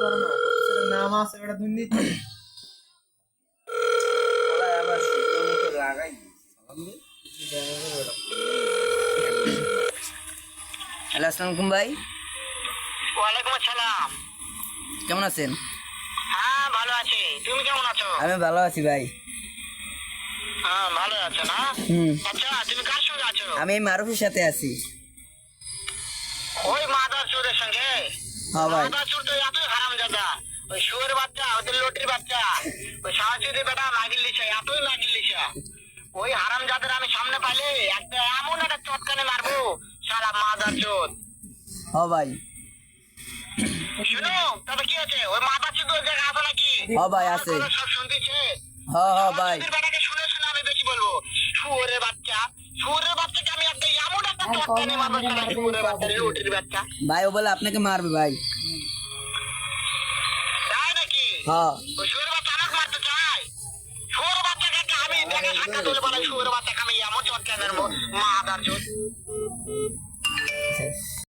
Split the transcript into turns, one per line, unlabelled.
করো না, সেটা নাম আছে এটা দুর্নীতি।
আবার সুতো মুতো লাগাই হ্যালো আসসালামু আলাইকুম ভাই।
ওয়ালাইকুম আসসালাম।
কেমন আছেন?
হ্যাঁ ভালো আছি, তুমি কেমন আছো?
আমি ভালো আছি ভাই।
হ্যাঁ ভালো আছো না?
হুম।
আচ্ছা তুমি কার সঙ্গে আছো?
আমি এই মারুফের সাথে আছি।
ওই মাদার চোরের সঙ্গে?
হ্যাঁ ভাই।
মাদার চোর তো এতই হারামজাদা, ওই শুয়োর বাচ্চা, ওদের লটির বাচ্চা, ওই সাহায্যের বেটা মাগির লিসা, এতই মাগির লিসা। ওই হারামজাদার আমি সামনে পাইলে একটা এমন একটা চটকানে মারবো, শালা মাদার চোর।
হ্যাঁ ভাই।
শুনো তবে কি আছে, ওই মাদার চোর ওই জায়গায় আছে নাকি?
হ্যাঁ ভাই আছে।
আমার কথা সব শুনতেছে?
হ্যাঁ হ্যাঁ ভাই।
সাহায্যের বেটাকে শুনে শুনে আমি বেশি বলবো, শুয়োরের বাচ্চা, শুয়োরের বাচ্চাকে আমি একটা এমন একটা চটকানে মারবো, শালা শুয়োরের বাচ্চা, লটির বাচ্চা।
ভাই ও বলে আপনাকে মারবে ভাই।
তাই নাকি?
হ্যাঁ।
ওই শুয়োরের বাচ্চা আমাকে মারতে চায়? শুয়োরের বাচ্চাকে একটা আমি দেখে সাক্ষাৎ হলে বলে শুয়োরের বাচ্চাকে আমি এমন চটকানে মারবো, মাদার চোদ।